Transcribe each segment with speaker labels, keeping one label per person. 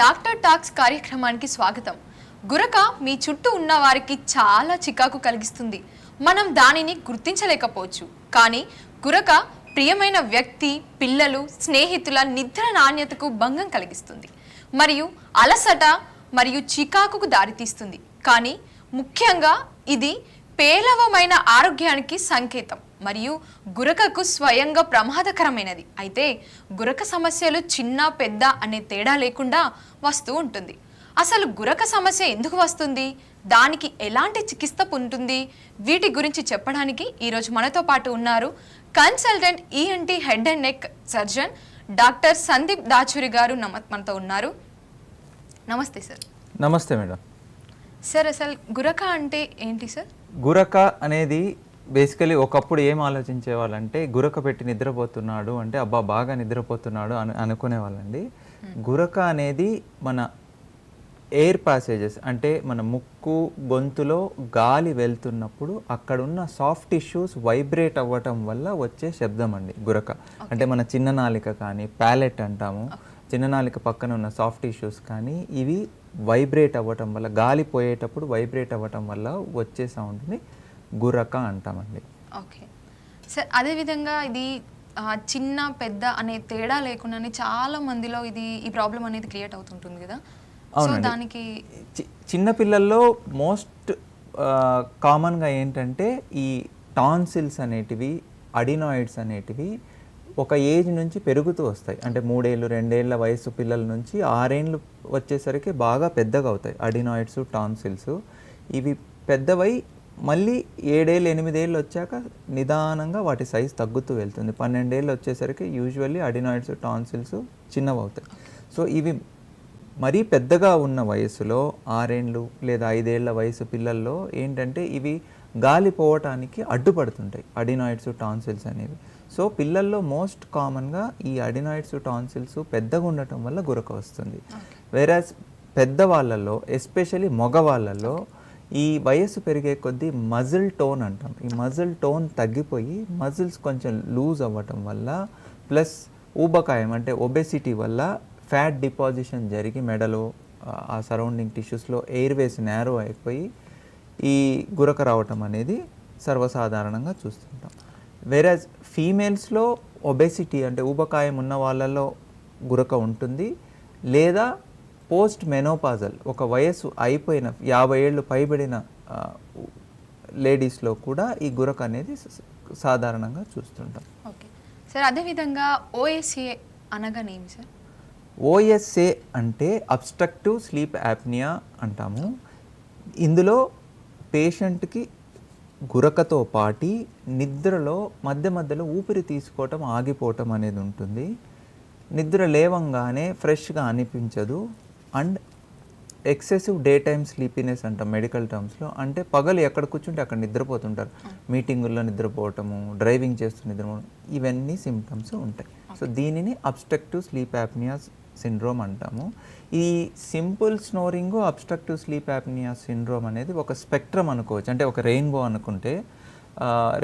Speaker 1: Doctor talks కార్యక్రమానికి స్వాగతం. గురక మీ చుట్టూ ఉన్న వారికి చాలా చికాకు కలిగిస్తుంది. మనం దానిని గుర్తించలేకపోవచ్చు. కానీ గురక ప్రియమైన వ్యక్తి, పిల్లలు, స్నేహితుల నిద్ర నాణ్యతకు భంగం కలిగిస్తుంది మరియు అలసట మరియు చికాకుకు దారితీస్తుంది. కానీ ముఖ్యంగా ఇది పేలవమైన ఆరోగ్యానికి సంకేతం మరియు గురకకు స్వయంగా ప్రమాదకరమైనది. అయితే గురక సమస్యలు చిన్న పెద్ద అనే తేడా లేకుండా వస్తూ ఉంటుంది. అసలు గురక సమస్య ఎందుకు వస్తుంది, దానికి ఎలాంటి చికిత్స ఉంటుంది, వీటి గురించి చెప్పడానికి ఈరోజు మనతో పాటు ఉన్నారు consultant ENT head and neck surgeon doctor Sandeep Dachuri garu మనతో ఉన్నారు. నమస్తే సార్.
Speaker 2: నమస్తే మేడం.
Speaker 1: సార్, అసలు గురక అంటే ఏంటి సార్?
Speaker 2: గురక అనేది బేసికలీ ఒకప్పుడు ఏం ఆలోచించే వాళ్ళంటే గురక పెట్టి నిద్రపోతున్నాడు అంటే అబ్బా బాగా నిద్రపోతున్నాడు అనుకునే వాళ్ళండి. గురక అనేది మన ఎయిర్ ప్యాసేజెస్ అంటే మన ముక్కు గొంతులో గాలి వెళ్తున్నప్పుడు అక్కడున్న సాఫ్ట్ టిష్యూస్ వైబ్రేట్ అవ్వటం వల్ల వచ్చే శబ్దం అండి గురక. అంటే మన చిన్న నాలిక కానీ ప్యాలెట్ అంటాము, చిన్న నాలిక పక్కన ఉన్న సాఫ్ట్ టిష్యూస్ కానీ ఇవి వైబ్రేట్ అవ్వటం వల్ల, గాలి పోయేటప్పుడు వైబ్రేట్ అవ్వటం వల్ల వచ్చే సౌండ్ని గురక అంటామండి.
Speaker 1: ఓకే సార్, అదేవిధంగా ఇది చిన్న పెద్ద అనే తేడా లేకుండానే చాలా మందిలో ఈ ప్రాబ్లం అనేది క్రియేట్ అవుతుంటుంది కదా.
Speaker 2: అవునండి.
Speaker 1: దానికి
Speaker 2: చిన్నపిల్లల్లో మోస్ట్ కామన్గా ఏంటంటే ఈ టాన్సిల్స్ అనేటివి, అడినాయిడ్స్ అనేటివి ఒక ఏజ్ నుంచి పెరుగుతూ వస్తాయి. అంటే 3 ఏళ్ళు 2 ఏళ్ళ వయసు పిల్లల నుంచి 6 ఏళ్ళు వచ్చేసరికి బాగా పెద్దగా అవుతాయి అడినాయిడ్స్, టాన్సిల్స్. ఇవి పెద్దవై మళ్ళీ 7 ఏళ్ళు 8 ఏళ్ళు వచ్చాక నిదానంగా వాటి సైజ్ తగ్గుతూ వెళ్తుంది. 12 ఏళ్ళు వచ్చేసరికి యూజువల్లీ అడినాయిడ్స్, టాన్సిల్స్ చిన్నవి అవుతాయి. సో ఇవి మరీ పెద్దగా ఉన్న వయసులో 6 ఏళ్ళు లేదా 5 ఏళ్ల వయసు పిల్లల్లో ఏంటంటే ఇవి గాలి పోవటానికి అడ్డుపడుతుంటాయి అడినాయిడ్స్, టాన్సిల్స్ అనేవి. సో పిల్లల్లో మోస్ట్ కామన్గా ఈ అడినాయిడ్స్, టాన్సిల్స్ పెద్దగా ఉండటం వల్ల గురక వస్తుంది. వేరాజ్ పెద్దవాళ్ళల్లో ఎస్పెషలీ మగవాళ్ళల్లో ఈ వయస్సు పెరిగే కొద్దీ మజిల్ టోన్ అంటాం, ఈ మజిల్ టోన్ తగ్గిపోయి మజిల్స్ కొంచెం లూజ్ అవ్వటం వల్ల ప్లస్ ఊబకాయం అంటే ఒబెసిటీ వల్ల ఫ్యాట్ డిపాజిషన్ జరిగి మెడలో ఆ సరౌండింగ్ టిష్యూస్లో ఎయిర్వేస్ నేరో అయిపోయి ఈ గురక రావటం అనేది సర్వసాధారణంగా చూస్తుంటాం. వేరాజ్ ఫీమేల్స్లో ఒబెసిటీ అంటే ఊబకాయం ఉన్న వాళ్ళలో గురక ఉంటుంది, లేదా పోస్ట్ మెనోపాజల్ ఒక వయస్సు అయిపోయిన 50 ఏళ్ళు పైబడిన లేడీస్లో కూడా ఈ గురక అనేది సాధారణంగా చూస్తుంటాం.
Speaker 1: ఓకే సార్, అదేవిధంగా ఓఎస్ఏ అనగానేమి సార్?
Speaker 2: ఓఎస్ఏ అంటే అబ్స్ట్రక్టివ్ స్లీప్ యాప్నియా అంటాము. ఇందులో పేషెంట్కి గురకతో పాటి నిద్రలో మధ్య మధ్యలో ఊపిరి తీసుకోవటం ఆగిపోవటం అనేది ఉంటుంది. నిద్ర లేవంగానే ఫ్రెష్గా అనిపించదు. And excessive day time sleepiness అంటాం మెడికల్ టర్మ్స్లో. అంటే పగలు ఎక్కడ కూర్చుంటే అక్కడ నిద్రపోతుంటారు, మీటింగుల్లో నిద్రపోవటము, డ్రైవింగ్ చేస్తూ నిద్రపోవడం, ఇవన్నీ సిమ్టమ్స్ ఉంటాయి. సో దీనిని అబ్స్ట్రక్టివ్ స్లీప్ యాప్నియా సిండ్రోమ్ అంటాము. ఈ simple snoring, obstructive sleep apnoea syndrome అనేది ఒక స్పెక్ట్రమ్ అనుకోవచ్చు. అంటే ఒక రెయిన్బో అనుకుంటే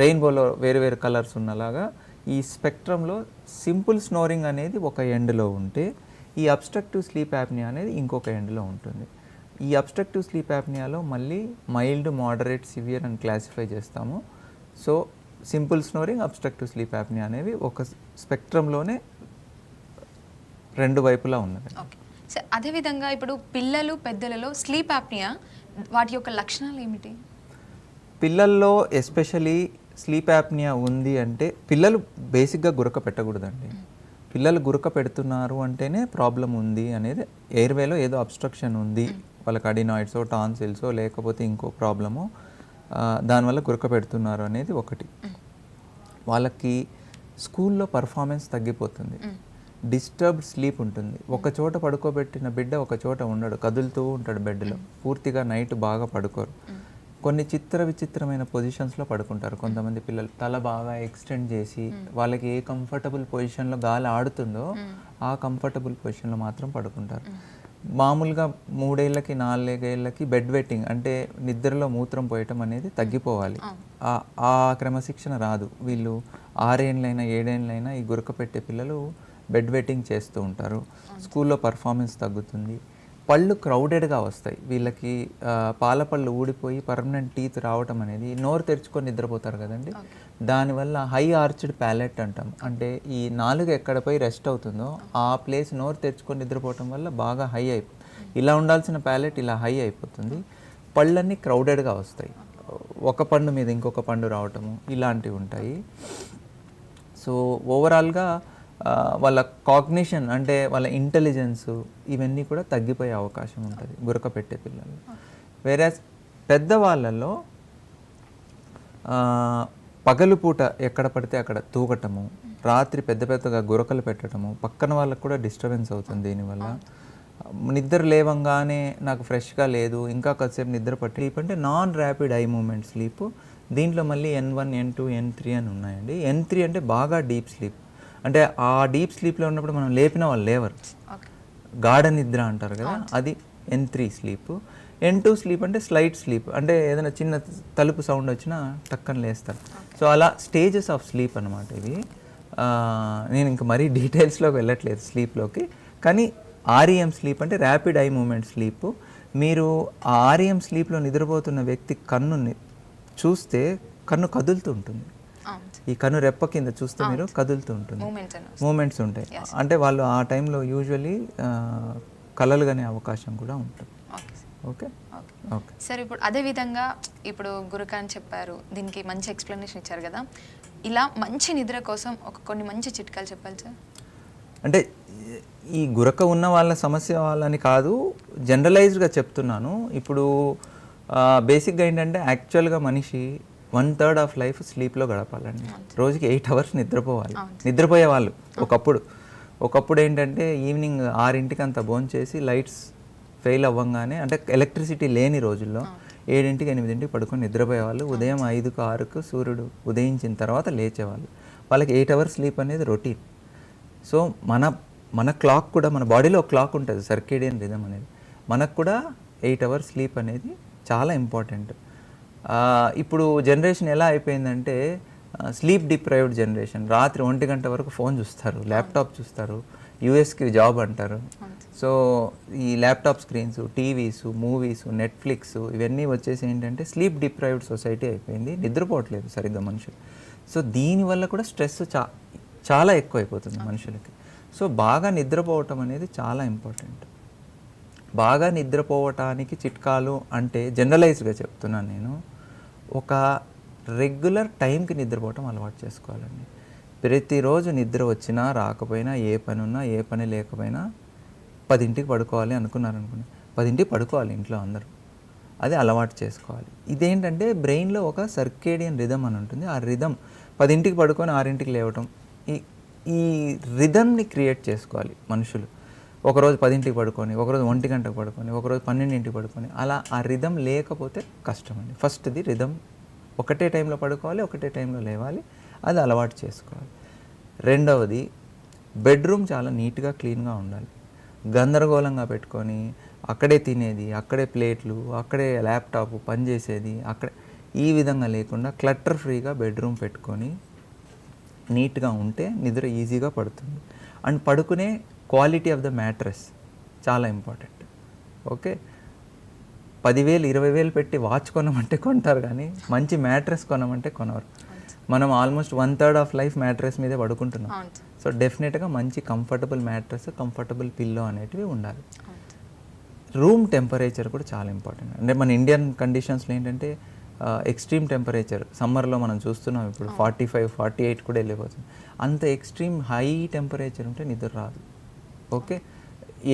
Speaker 2: రెయిన్బోలో వేరు వేరు కలర్స్ ఉన్నలాగా ఈ స్పెక్ట్రంలో సింపుల్ స్నోరింగ్ అనేది ఒక ఎండ్లో ఉంటే ఈ అబ్స్ట్రక్టివ్ స్లీప్ యాప్నియా అనేది ఇంకొక ఎండ్లో ఉంటుంది. ఈ అబ్స్ట్రక్టివ్ స్లీప్ యాప్నియాలో మళ్ళీ మైల్డ్, మోడరేట్, సివియర్ అని క్లాసిఫై చేస్తాము. So simple snoring, obstructive sleep apnoea అనేవి ఒక స్పెక్ట్రంలోనే రెండు వైపులా ఉన్నది.
Speaker 1: ఓకే సార్, అదేవిధంగా ఇప్పుడు పిల్లలు, పెద్దలలో స్లీప్ యాప్నియా వాటి యొక్క లక్షణాలు ఏమిటి?
Speaker 2: పిల్లల్లో ఎస్పెషలీ స్లీప్ యాప్నియా ఉంది అంటే పిల్లలు బేసిక్గా గురక పెట్టకూడదండి. పిల్లలు గురక పెడుతున్నారు అంటేనే ప్రాబ్లం ఉంది అనేది, ఎయిర్వేలో ఏదో అబ్స్ట్రక్షన్ ఉంది, వాళ్ళకి అడినాయిడ్సో, టాన్సిల్సో లేకపోతే ఇంకో ప్రాబ్లమో దానివల్ల గురక పెడుతున్నారు అనేది ఒకటి. వాళ్ళకి స్కూల్లో పర్ఫార్మెన్స్ తగ్గిపోతుంది, డిస్టర్బ్డ్ స్లీప్ ఉంటుంది. ఒక చోట పడుకోబెట్టిన బిడ్డ ఒక చోట ఉండడు, కదులుతూ ఉంటాడు బెడ్లో, పూర్తిగా నైట్ బాగా పడుకోరు. కొన్ని విచిత్రమైన పొజిషన్స్లో పడుకుంటారు. కొంతమంది పిల్లలు తల బాగా ఎక్స్టెండ్ చేసి వాళ్ళకి ఏ కంఫర్టబుల్ పొజిషన్లో గాలి ఆడుతుందో ఆ కంఫర్టబుల్ పొజిషన్లో మాత్రం పడుకుంటారు. మామూలుగా 3 ఏళ్ళకి 4 ఏళ్ళకి బెడ్ వెట్టింగ్ అంటే నిద్రలో మూత్రం పోయటం అనేది తగ్గిపోవాలి. ఆ క్రమశిక్షణ రాదు. వీళ్ళు 6 ఏళ్ళైనా 7 ఏళ్ళైనా ఈ గురక పెట్టే పిల్లలు బెడ్ వెట్టింగ్ చేస్తూ ఉంటారు, స్కూల్లో పర్ఫార్మెన్స్ తగ్గుతుంది, పళ్ళు క్రౌడెడ్గా వస్తాయి వీళ్ళకి, పాల పళ్ళు ఊడిపోయి పర్మనెంట్ టీత్ రావటం అనేది, నోరు తెరుచుకొని నిద్రపోతారు కదండి, దానివల్ల హై ఆర్చ్డ్ ప్యాలెట్ అంటాం. అంటే ఈ నాలుగు ఎక్కడపై రెస్ట్ అవుతుందో ఆ ప్లేస్ నోరు తెరుచుకొని నిద్రపోవటం వల్ల బాగా హై అయిపోతుంది. ఇలా ఉండాల్సిన ప్యాలెట్ ఇలా హై అయిపోతుంది, పళ్ళన్నీ క్రౌడెడ్గా వస్తాయి, ఒక పండు మీద ఇంకొక పండు రావటము ఇలాంటివి ఉంటాయి. సో ఓవరాల్గా వాళ్ళ కాగ్నిషన్ అంటే వాళ్ళ ఇంటెలిజెన్స్ ఇవన్నీ కూడా తగ్గిపోయే అవకాశం ఉంటుంది గురక పెట్టే పిల్లలు. వేరేస్ పెద్దవాళ్ళలో పగలుపూట ఎక్కడ పడితే అక్కడ తూగటము, రాత్రి పెద్ద పెద్దగా గురకలు పెట్టడము, పక్కన వాళ్ళకు కూడా డిస్టర్బెన్స్ అవుతుంది దీనివల్ల. నిద్ర లేవంగానే నాకు ఫ్రెష్గా లేదు, ఇంకా కొద్దిసేపు నిద్ర పట్టి స్లీప్ అంటే non rapid eye movement sleep. దీంట్లో మళ్ళీ N1, N2, N3 అని ఉన్నాయండి. N3 అంటే బాగా డీప్ స్లీప్, అంటే ఆ డీప్ స్లీప్లో ఉన్నప్పుడు మనం లేపిన వాళ్ళు లేవరు, గాఢ నిద్ర అంటారు కదా, అది N3 స్లీప్. N2 స్లీప్ అంటే స్లైట్ స్లీప్, అంటే ఏదైనా చిన్న తలుపు సౌండ్ వచ్చినా టక్కన లేస్తారు. సో అలా స్టేజెస్ ఆఫ్ స్లీప్ అనమాట ఇవి. నేను ఇంకా మరీ డీటెయిల్స్లోకి వెళ్ళట్లేదు స్లీప్లోకి, కానీ REM స్లీప్ అంటే ర్యాపిడ్ ఐ మూమెంట్ స్లీప్. మీరు ఆ REM స్లీప్లో నిద్రపోతున్న వ్యక్తి కన్నుని చూస్తే కన్ను కదులుతూ ఉంటుంది, ఈ కన్ను రెప్ప కింద చూస్తే మీరు కదులుతూ ఉంటుంది, మూమెంట్స్ ఉంటాయి. అంటే వాళ్ళు ఆ టైంలో యూజువల్లీ కలలుగానే అవకాశం కూడా ఉంటుంది. ఓకే ఓకే
Speaker 1: సార్, ఇప్పుడు అదే విధంగా ఇప్పుడు గురక అని చెప్పారు, దీనికి మంచి ఎక్స్ప్లెనేషన్ ఇచ్చారు కదా, ఇలా మంచి నిద్ర కోసం కొన్ని మంచి చిట్కాలు చెప్పాలి సార్. అంటే
Speaker 2: ఈ గురక ఉన్న వాళ్ళ సమస్య వాళ్ళని కాదు, జనరలైజ్డ్గా చెప్తున్నాను. ఇప్పుడు బేసిక్గా ఏంటంటే యాక్చువల్గా మనిషి 1/3 ఆఫ్ లైఫ్ స్లీప్లో గడపాలండి. రోజుకి 8 అవర్స్ నిద్రపోవాలి. నిద్రపోయే వాళ్ళు ఒకప్పుడు ఏంటంటే ఈవినింగ్ 6ంటికి అంతా భోంచేసి లైట్స్ ఫెయిల్ అవ్వగానే, అంటే ఎలక్ట్రిసిటీ లేని రోజుల్లో 7ంటికి 8ంటికి పడుకొని నిద్రపోయేవాళ్ళు. ఉదయం 5కు 6కు సూర్యుడు ఉదయించిన తర్వాత లేచేవాళ్ళు. వాళ్ళకి 8 అవర్స్ స్లీప్ అనేది రొటీన్. సో మన క్లాక్ కూడా, మన బాడీలో క్లాక్ ఉంటుంది సర్కేడియన్ రిథమ్ అనేది, మనకు కూడా 8 అవర్స్ స్లీప్ అనేది చాలా ఇంపార్టెంట్. ఇప్పుడు జనరేషన్ ఎలా అయిపోయిందంటే స్లీప్ డిప్రైవ్డ్ జనరేషన్. రాత్రి 1 గంట వరకు ఫోన్ చూస్తారు, ల్యాప్టాప్ చూస్తారు, యూఎస్కి జాబ్ అంటారు. సో ఈ laptop screens, TVs, movies, Netflix ఇవన్నీ వచ్చేసి ఏంటంటే స్లీప్ డిప్రైవ్డ్ సొసైటీ అయిపోయింది, నిద్రపోవట్లేదు సరిగ్గా మనుషులు. సో దీనివల్ల కూడా స్ట్రెస్ చాలా ఎక్కువ అయిపోతుంది మనుషులకి. సో బాగా నిద్రపోవటం అనేది చాలా ఇంపార్టెంట్. బాగా నిద్రపోవటానికి చిట్కాలు అంటే జనరలైజ్డ్గా చెప్తున్నాను నేను, ఒక రెగ్యులర్ టైంకి నిద్రపోవటం అలవాటు చేసుకోవాలండి. ప్రతిరోజు నిద్ర వచ్చినా రాకపోయినా, ఏ పని ఉన్నా ఏ పని లేకపోయినా 10ంటికి పడుకోవాలి అనుకున్నారనుకోండి, 10ంటికి పడుకోవాలి ఇంట్లో అందరూ. అది అలవాటు చేసుకోవాలి. ఇదేంటంటే బ్రెయిన్లో ఒక సర్కేడియన్ రిథమ్ అని ఉంటుంది. ఆ రిథమ్ 10ంటికి పడుకొని 6ంటికి లేవటం, ఈ రిథమ్ని క్రియేట్ చేసుకోవాలి మనుషులు. ఒకరోజు 10ంటికి పడుకొని, ఒకరోజు 1 గంటకు పడుకొని, ఒకరోజు 12ంటికి పడుకొని, అలా ఆ రిథమ్ లేకపోతే కష్టం అండి. ఫస్ట్ది రిథమ్, ఒకటే టైంలో పడుకోవాలి, ఒకటే టైంలో లేవాలి, అది అలవాటు చేసుకోవాలి. రెండవది, బెడ్రూమ్ చాలా నీట్గా క్లీన్గా ఉండాలి. గందరగోళంగా పెట్టుకొని అక్కడే తినేది, అక్కడే ప్లేట్లు, అక్కడే ల్యాప్టాప్ పనిచేసేది, అక్కడే ఈ విధంగా లేకుండా క్లట్టర్ ఫ్రీగా బెడ్రూమ్ పెట్టుకొని నీట్గా ఉంటే నిద్ర ఈజీగా పడుతుంది. అండ్ పడుకునే క్వాలిటీ ఆఫ్ ద మ్యాట్రెస్ చాలా ఇంపార్టెంట్. ఓకే, 10,000 20,000 పెట్టి వాచ్ కొనమంటే కొంటారు, కానీ మంచి మ్యాట్రెస్ కొనమంటే కొనవరు. మనం ఆల్మోస్ట్ 1/3 ఆఫ్ లైఫ్ మ్యాట్రెస్ మీదే పడుకుంటున్నాం. సో డెఫినెట్గా మంచి కంఫర్టబుల్ మ్యాట్రెస్, కంఫర్టబుల్ పిల్లో అనేటివి ఉండాలి. రూమ్ టెంపరేచర్ కూడా చాలా ఇంపార్టెంట్. అంటే మన ఇండియన్ కండిషన్స్లో ఏంటంటే ఎక్స్ట్రీమ్ టెంపరేచర్, సమ్మర్లో మనం చూస్తున్నాం ఇప్పుడు 45, 48 కూడా వెళ్ళిపోతుంది. అంత ఎక్స్ట్రీమ్ హై టెంపరేచర్ ఉంటే నిద్ర రాదు. ఓకే,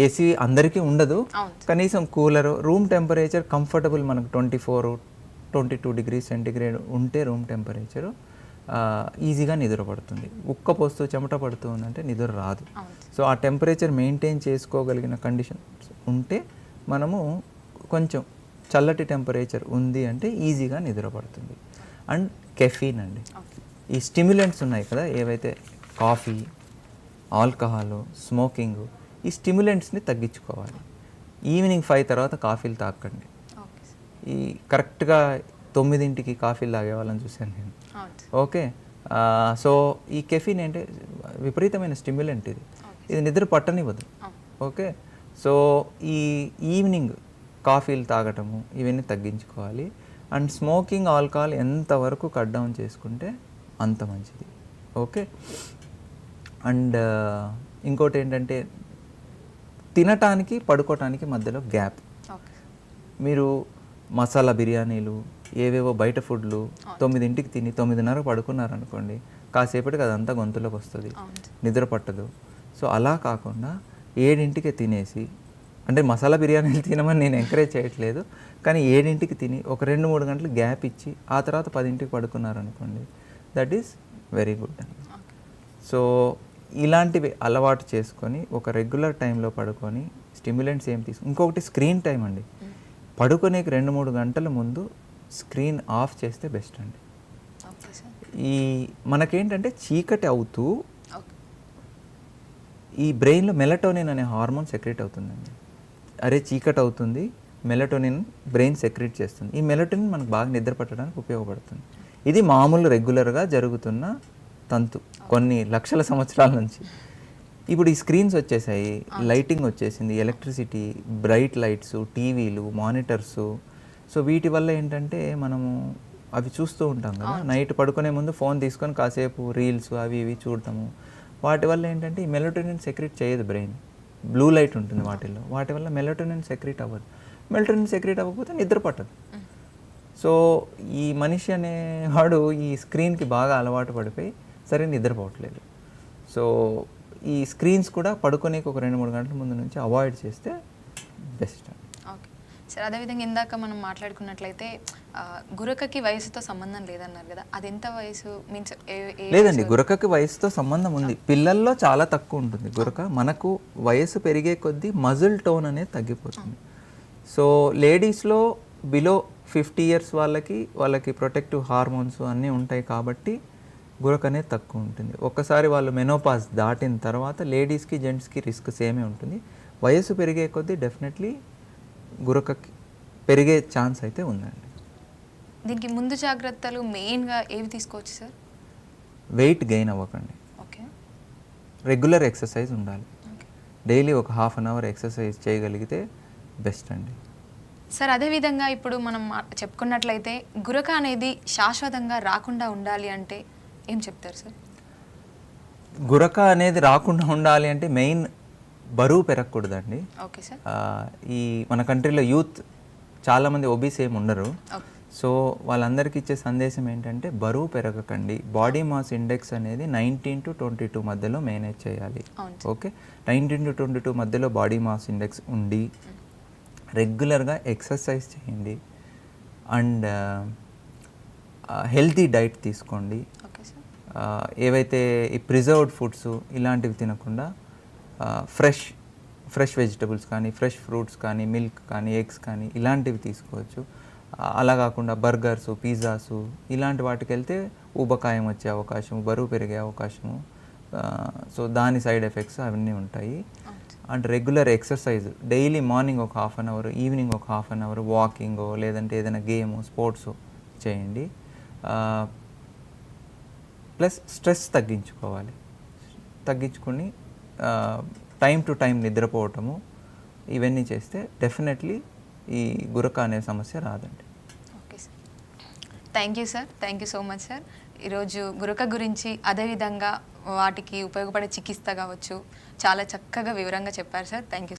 Speaker 2: ఏసీ అందరికీ ఉండదు, కనీసం కూలరు, రూమ్ టెంపరేచర్ కంఫర్టబుల్ మనకు 24, 22 డిగ్రీస్ సెంటిగ్రేడ్ ఉంటే రూమ్ టెంపరేచరు ఈజీగా నిద్ర పడుతుంది. ఉక్క పోస్తూ చెమట పడుతూ ఉందంటే నిద్ర రాదు. సో ఆ టెంపరేచర్ మెయింటైన్ చేసుకోగలిగిన కండిషన్స్ ఉంటే మనము కొంచెం చల్లటి టెంపరేచర్ ఉంది అంటే ఈజీగా నిద్ర పడుతుంది. అండ్ కెఫీన్ అండి, ఈ స్టిమ్యులెంట్స్ ఉన్నాయి కదా ఏవైతే, కాఫీ, ఆల్కహాల్, స్మోకింగ్, ఈ స్టిమ్యులెంట్స్ని తగ్గించుకోవాలి. ఈవినింగ్ 5 తర్వాత కాఫీలు తాకండి. ఈ కరెక్ట్గా 9ంటికి కాఫీలు తాగే వాళ్ళని చూశాను నేను. ఓకే, సో ఈ కెఫీన్ అంటే విపరీతమైన స్టిమ్యులెంట్ ఇది. ఇది నిద్ర పట్టనివ్వదు. ఓకే, సో ఈ ఈవినింగ్ కాఫీలు తాగటము ఇవన్నీ తగ్గించుకోవాలి. అండ్ స్మోకింగ్, ఆల్కహాల్ ఎంతవరకు కట్ డౌన్ చేసుకుంటే అంత మంచిది. ఓకే, అండ్ ఇంకోటి ఏంటంటే తినటానికి పడుకోవటానికి మధ్యలో గ్యాప్. మీరు మసాలా బిర్యానీలు ఏవేవో బయట ఫుడ్లు 9ంటికి తిని 9:30 పడుకున్నారనుకోండి, కాసేపటికి అదంతా గొంతులోకి వస్తుంది, నిద్ర పట్టదు. సో అలా కాకుండా 7ంటికే తినేసి, అంటే మసాలా బిర్యానీలు తినమని నేను ఎంకరేజ్ చేయట్లేదు, కానీ 7ంటికి తిని ఒక 2-3 గంటలు గ్యాప్ ఇచ్చి ఆ తర్వాత 10ంటికి పడుకున్నారనుకోండి, that is very good. So ఇలాంటివి అలవాటు చేసుకొని ఒక రెగ్యులర్ టైంలో పడుకొని స్టిమ్యులెంట్స్ ఏం ఇంకొకటి స్క్రీన్ టైం అండి. పడుకునేకి 2-3 గంటల ముందు స్క్రీన్ ఆఫ్ చేస్తే బెస్ట్ అండి. ఈ మనకేంటంటే చీకటి అవుతూ ఈ బ్రెయిన్లో మెలటోనిన్ అనే హార్మోన్ సెక్రెట్ అవుతుందండి. అరే చీకటి అవుతుంది, మెలటోనిన్ బ్రెయిన్ సెక్రెట్ చేస్తుంది. ఈ మెలటోనిన్ మనకు బాగా నిద్ర పట్టడానికి ఉపయోగపడుతుంది. ఇది మామూలు రెగ్యులర్గా జరుగుతున్న తంతు కొన్ని లక్షల సంవత్సరాల నుంచి. ఇప్పుడు ఈ స్క్రీన్స్ వచ్చేసాయి, లైటింగ్ వచ్చేసింది, ఎలక్ట్రిసిటీ, బ్రైట్ లైట్స్, టీవీలు, మానిటర్స్. సో వీటి వల్ల ఏంటంటే మనము అవి చూస్తూ ఉంటాం కదా, నైట్ పడుకునే ముందు ఫోన్ తీసుకొని కాసేపు రీల్స్ అవి ఇవి చూడటము. వాటి వల్ల ఏంటంటే ఈ మెలటోనిన్ సెక్రెట్ చేయదు బ్రెయిన్. బ్లూ లైట్ ఉంటుంది వాటిల్లో, వాటి వల్ల మెలటోనిన్ సెక్రెట్ అవ్వదు. మెలటోనిన్ సెక్రెట్ అవ్వకపోతే నిద్ర పట్టదు. సో ఈ మనిషి అనేవాడు ఈ స్క్రీన్కి బాగా అలవాటు పడిపోయి సరే నిద్రపోవట్లేదు. సో ఈ స్క్రీన్స్ కూడా పడుకోనేకి ఒక 2-3 గంటల ముందు నుంచి అవాయిడ్ చేస్తే బెస్ట్.
Speaker 1: ఓకే సార్, అదేవిధంగా ఇందాక మనం మాట్లాడుకున్నట్లయితే గురకకి వయసుతో సంబంధం లేదన్నారు కదా, అది ఎంత వయసు మీన్స్?
Speaker 2: లేదండి, గురకకి వయసుతో సంబంధం ఉంది. పిల్లల్లో చాలా తక్కువ ఉంటుంది గురక. మనకు వయసు పెరిగే కొద్దీ మజిల్ టోన్ అనేది తగ్గిపోతుంది. సో లేడీస్లో బిలో 50 years వాళ్ళకి ప్రొటెక్టివ్ హార్మోన్స్ అన్నీ ఉంటాయి కాబట్టి గురక అనేది తక్కువ ఉంటుంది. ఒక్కసారి వాళ్ళు మెనోపాజ్ దాటిన తర్వాత లేడీస్కి జెంట్స్కి రిస్క్ సేమే ఉంటుంది. వయసు పెరిగే కొద్దీ డెఫినెట్లీ గురకకి పెరిగే ఛాన్స్ అయితే ఉందండి.
Speaker 1: దీనికి ముందు జాగ్రత్తలు మెయిన్గా ఏవి తీసుకోవచ్చు సార్?
Speaker 2: వెయిట్ గెయిన్ అవ్వకండి.
Speaker 1: ఓకే,
Speaker 2: రెగ్యులర్ ఎక్సర్సైజ్ ఉండాలి. డైలీ ఒక 1/2 hour ఎక్సర్సైజ్ చేయగలిగితే బెస్ట్ అండి.
Speaker 1: సార్ అదేవిధంగా ఇప్పుడు మనం చెప్పుకున్నట్లయితే గురక అనేది శాశ్వతంగా రాకుండా ఉండాలి అంటే ఏం చెప్తారు సార్?
Speaker 2: గురక అనేది రాకుండా ఉండాలి అంటే మెయిన్ బరువు పెరగకూడదండి.
Speaker 1: Okay sir.
Speaker 2: ఈ మన కంట్రీలో యూత్ చాలామంది ఒబీస్ ఏమి ఉండరు. సో వాళ్ళందరికీ ఇచ్చే సందేశం ఏంటంటే బరువు పెరగకండి. బాడీ మాస్ ఇండెక్స్ అనేది 19 to 22 మధ్యలో మేనేజ్ చేయాలి. ఓకే, 19 to 22 మధ్యలో బాడీ మాస్ ఇండెక్స్ ఉండి రెగ్యులర్గా ఎక్సర్సైజ్ చేయండి అండ్ హెల్తీ డైట్ తీసుకోండి. ఏవైతే ఈ ప్రిజర్వ్డ్ ఫుడ్స్ ఇలాంటివి తినకుండా ఫ్రెష్ వెజిటబుల్స్ కానీ, ఫ్రెష్ ఫ్రూట్స్ కానీ, మిల్క్ కానీ, ఎగ్స్ కానీ ఇలాంటివి తీసుకోవచ్చు. అలా కాకుండా బర్గర్సు, పిజ్జాసు ఇలాంటి వాటికి వెళ్తే ఊబకాయం వచ్చే అవకాశం, బరువు పెరిగే అవకాశము. సో దాని సైడ్ ఎఫెక్ట్స్ అవన్నీ ఉంటాయి. And regular exercise daily morning ఒక 1/2 hour, ఈవినింగ్ ఒక 1/2 hour వాకింగో లేదంటే ఏదైనా గేము స్పోర్ట్స్ చేయండి. ప్లస్ స్ట్రెస్ తగ్గించుకొని టైం టు టైం నిద్రపోవటము ఇవన్నీ చేస్తే డెఫినెట్లీ ఈ గురక అనే సమస్య రాదండి.
Speaker 1: Okay sir, thank you sir, thank you so much sir. ఈరోజు గురక గురించి అదేవిధంగా వాటికి ఉపయోగపడే చికిత్స కావచ్చు చాలా చక్కగా వివరంగా చెప్పారు సార్. Thank you.